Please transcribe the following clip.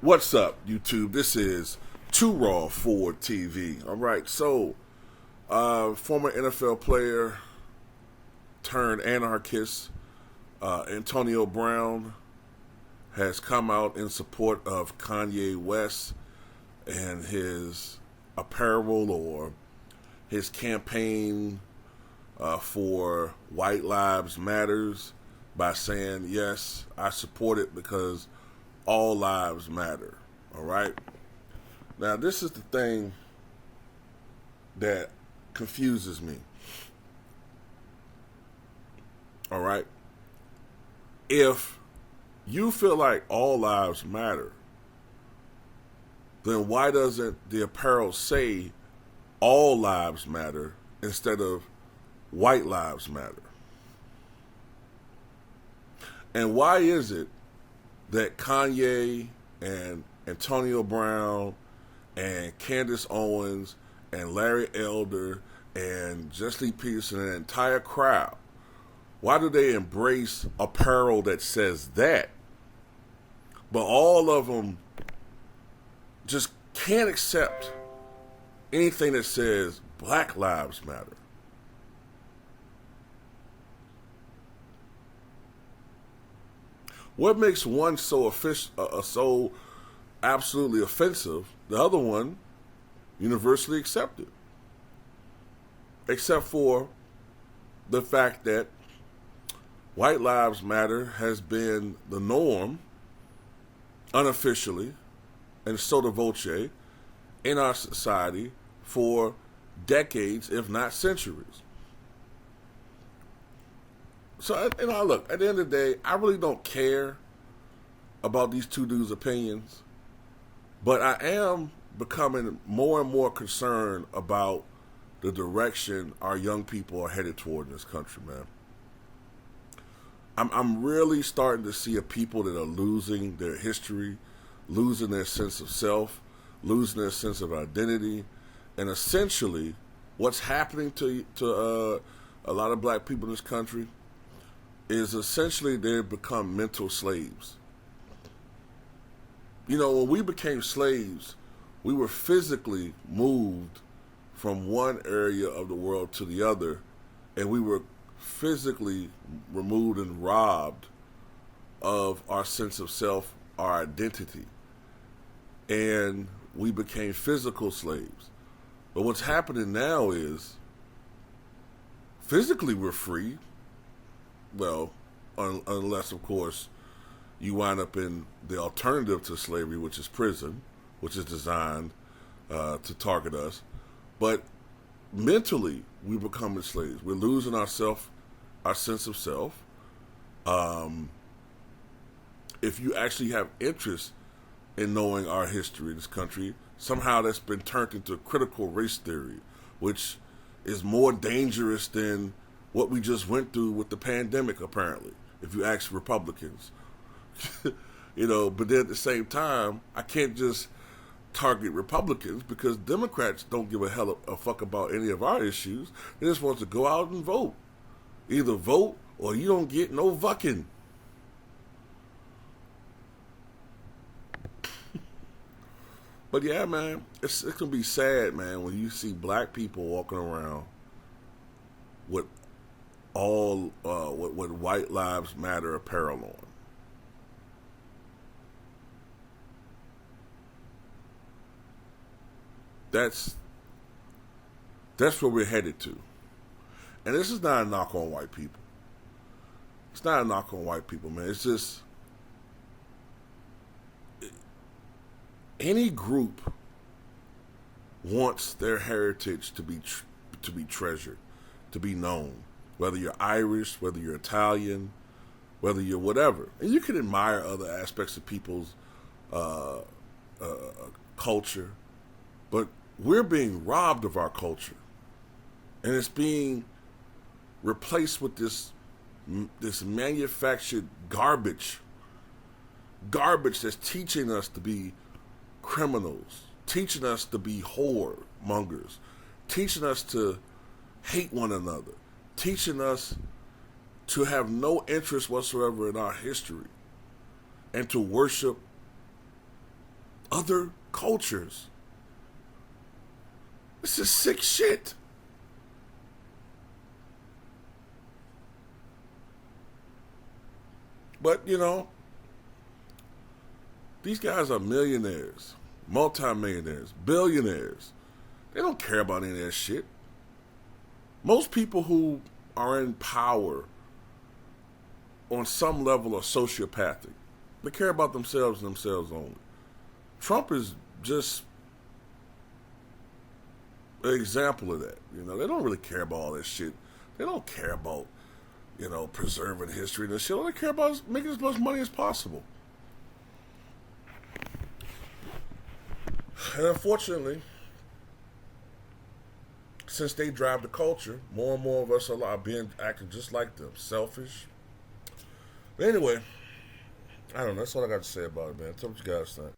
What's up, YouTube? This is Too Raw for TV. All right, so former NFL player turned anarchist Antonio Brown has come out in support of Kanye West and his apparel or his campaign for White Lives Matters by saying, yes, I support it because all lives matter. All right. Now, this is the thing that confuses me. All right. If you feel like all lives matter, then why doesn't the apparel say all lives matter instead of white lives matter? And why is it that Kanye and Antonio Brown and Candace Owens and Larry Elder and Jesse Peterson and the entire crowd, why do they embrace apparel that says that, but all of them just can't accept anything that says Black Lives Matter? What makes one so so absolutely offensive, the other one universally accepted? Except for the fact that White Lives Matter has been the norm unofficially and sotto voce in our society for decades, if not centuries. So, look, at the end of the day, I really don't care about these two dudes' opinions, but I am becoming more and more concerned about the direction our young people are headed toward in this country, man. I'm really starting to see a people that are losing their history, losing their sense of self, losing their sense of identity, and essentially what's happening to a lot of black people in this country is essentially they've become mental slaves. You know, when we became slaves, we were physically moved from one area of the world to the other, and we were physically removed and robbed of our sense of self, our identity. And we became physical slaves. But what's happening now is physically we're free. Well, unless, of course, you wind up in the alternative to slavery, which is prison, which is designed to target us. But mentally, we're becoming slaves. We're losing our sense of self. If you actually have interest in knowing our history in this country, somehow that's been turned into critical race theory, which is more dangerous than what we just went through with the pandemic, apparently, if you ask Republicans. But then at the same time, I can't just target Republicans because Democrats don't give a fuck about any of our issues. They just want to go out and vote. Either vote or you don't get no fucking. But yeah, man, it's gonna be sad, man, when you see black people walking around with with White Lives Matter apparel on. That's where we're headed to. And this is not a knock on white people. It's not a knock on white people, man. It's just any group wants their heritage to be treasured, to be known. Whether you're Irish, whether you're Italian, whether you're whatever. And you can admire other aspects of people's culture, but we're being robbed of our culture. And it's being replaced with this manufactured garbage that's teaching us to be criminals, teaching us to be whoremongers, teaching us to hate one another, teaching us to have no interest whatsoever in our history and to worship other cultures. This is sick shit. But, you know, these guys are millionaires, multimillionaires, billionaires. They don't care about any of that shit. Most people who are in power on some level are sociopathic. They care about themselves and themselves only. Trump is just an example of that. You know, they don't really care about all that shit. They don't care about, you know, preserving history and shit. All they care about is making as much money as possible. And unfortunately, since they drive the culture, more and more of us are being acting just like them, selfish. But anyway, I don't know. That's all I got to say about it, man. Tell me what you guys think.